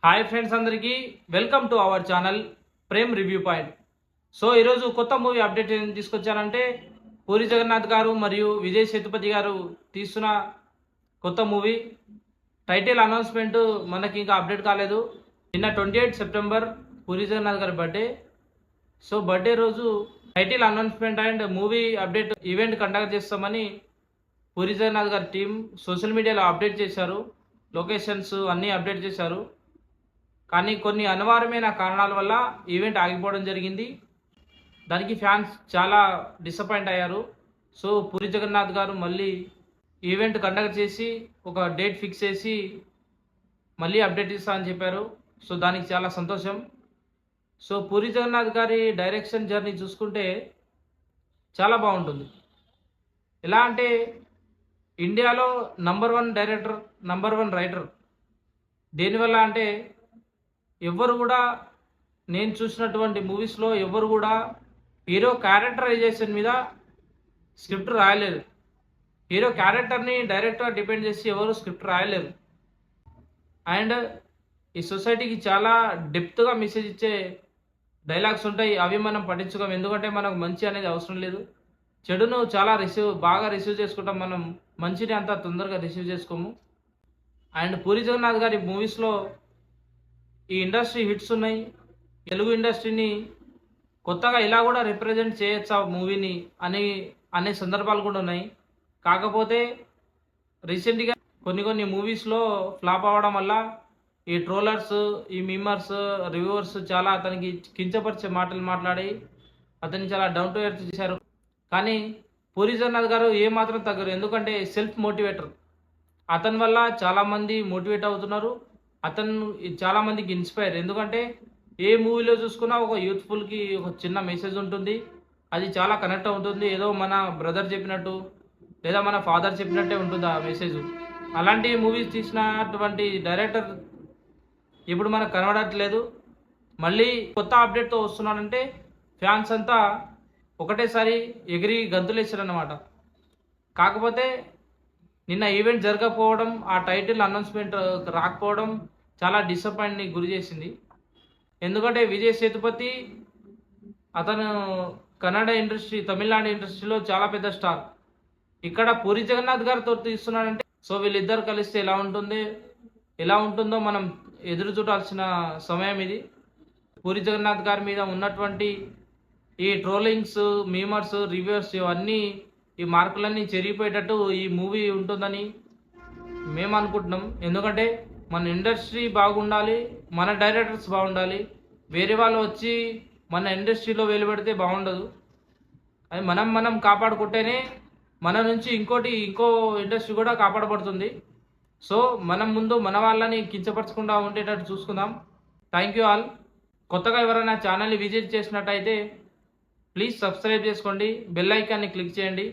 Hi friends, అందరికీ welcome to our channel Prem Review Point. So ఈరోజు కొత్త మూవీ అప్డేట్ ఏం తీసుకొచ్చానంటే, పూరి జగన్నాథ్ గారు మరియు విజయ్ సేతుపతి గారు తీస్తున్న కొత్త మూవీ టైటిల్ అనౌన్స్మెంట్ మనకి ఇంకా అప్డేట్ కాలేదు. నిన్న 28 సెప్టెంబర్ పూరి జగన్నాథ్ గారి బర్త్డే. సో బర్త్డే రోజు title announcement and movie update event conduct చేస్తామని పూరి జగన్నాథ్ గారి టీం సోషల్ మీడియాలో అప్డేట్ చేశారు. లొకేషన్స్ అన్నీ అప్డేట్ చేశారు. కానీ కొన్ని అనివార్యమైన కారణాల వల్ల ఈవెంట్ ఆగిపోవడం జరిగింది. దానికి ఫ్యాన్స్ చాలా డిసప్పాయింట్ అయ్యారు. సో పూరి జగన్నాథ్ గారు మళ్ళీ ఈవెంట్ కండక్ట్ చేసి ఒక డేట్ ఫిక్స్ చేసి మళ్ళీ అప్డేట్ ఇస్తామని చెప్పారు. సో దానికి చాలా సంతోషం. సో పూరి జగన్నాథ్ గారి డైరెక్షన్ జర్నీ చూసుకుంటే చాలా బాగుంటుంది. ఎలా అంటే ఇండియాలో నంబర్ 1 డైరెక్టర్, నంబర్ 1 రైటర్. దేనివల్ల అంటే ఎవ్వరు కూడా, నేను చూసినటువంటి మూవీస్లో ఎవ్వరు కూడా హీరో క్యారెక్టరైజేషన్ మీద స్క్రిప్ట్ రాయలేరు. హీరో క్యారెక్టర్ని డైరెక్టర్ డిపెండ్ చేసి ఎవరు స్క్రిప్ట్ రాయలేరు. అండ్ ఈ సొసైటీకి చాలా డెప్త్గా మెసేజ్ ఇచ్చే డైలాగ్స్ ఉంటాయి. అవి మనం పట్టించుకోము, ఎందుకంటే మనకు మంచి అనేది అవసరం లేదు. చెడును చాలా బాగా రిసీవ్ చేసుకుంటాం మనం, మంచిని అంత తొందరగా రిసీవ్ చేసుకోము. అండ్ పూరి జగన్నాథ్ గారి మూవీస్లో ఈ ఇండస్ట్రీ హిట్స్ ఉన్నాయి. తెలుగు ఇండస్ట్రీని కొత్తగా ఇలా కూడా రిప్రజెంట్ చేయొచ్చా మూవీని అనే సందర్భాలు కూడా ఉన్నాయి. కాకపోతే రీసెంట్గా కొన్ని మూవీస్లో ఫ్లాప్ అవ్వడం వల్ల ఈ ట్రోలర్స్, ఈ మీమర్స్, రివ్యూవర్స్ చాలా అతనికి కించపరిచే మాటలు మాట్లాడి అతన్ని చాలా డౌన్ టు ఎర్త్ చేశారు. కానీ పూరి జగన్నాథ్ గారు ఏమాత్రం తగ్గరు, ఎందుకంటే సెల్ఫ్ మోటివేటర్. అతని వల్ల చాలామంది మోటివేట్ అవుతున్నారు. అతను చాలామందికి ఇన్స్పైర్, ఎందుకంటే ఏ మూవీలో చూసుకున్నా ఒక యూత్ఫుల్కి ఒక చిన్న మెసేజ్ ఉంటుంది. అది చాలా కనెక్ట్ అవుతుంది. ఏదో మన బ్రదర్ చెప్పినట్టు లేదా మన ఫాదర్ చెప్పినట్టే ఉంటుంది ఆ మెసేజ్. అలాంటి మూవీస్ తీసినటువంటి డైరెక్టర్ ఇప్పుడు మనకు కనబడట్లేదు. మళ్ళీ కొత్త అప్డేట్తో వస్తున్నాడంటే ఫ్యాన్స్ అంతా ఒకటేసారి ఎగిరి గంతులేసారన్నమాట. కాకపోతే నిన్న ఈవెంట్ జరగకపోవడం, ఆ టైటిల్ అనౌన్స్మెంట్ రాకపోవడం చాలా డిసప్పాయింట్ని గురి చేసింది. ఎందుకంటే విజయ్ సేతుపతి అతను కన్నడ ఇండస్ట్రీ, తమిళనాడు ఇండస్ట్రీలో చాలా పెద్ద స్టార్. ఇక్కడ పూరి జగన్నాథ్ గారితో తీస్తున్నాడంటే సో వీళ్ళిద్దరు కలిస్తే ఎలా ఉంటుందో మనం ఎదురు చూడాల్సిన సమయం ఇది. పూరి జగన్నాథ్ గారి మీద ఉన్నటువంటి ఈ ట్రోలింగ్స్, మీమర్స్, రివ్యూవర్స్ ఇవన్నీ, ఈ మార్కులన్నీ చెరిగిపోయేటట్టు ఈ మూవీ ఉంటుందని మేము అనుకుంటున్నాం. ఎందుకంటే మన ఇండస్ట్రీ బాగుండాలి, మన డైరెక్టర్స్ బాగుండాలి. వేరే వాళ్ళు వచ్చి మన ఇండస్ట్రీలో వెలువడితే బాగుండదు. అది మనం కాపాడుకుంటేనే మన నుంచి ఇంకో ఇండస్ట్రీ కూడా కాపాడబడుతుంది. సో మనం ముందు మన వాళ్ళని కించపరచకుండా ఉండేటట్టు చూసుకుందాం. Thank you all. కొత్తగా ఎవరైనా ఛానల్ని విజిట్ చేసినట్టయితే ప్లీజ్ సబ్స్క్రైబ్ చేసుకోండి, బెల్ ఐకాన్ని క్లిక్ చేయండి.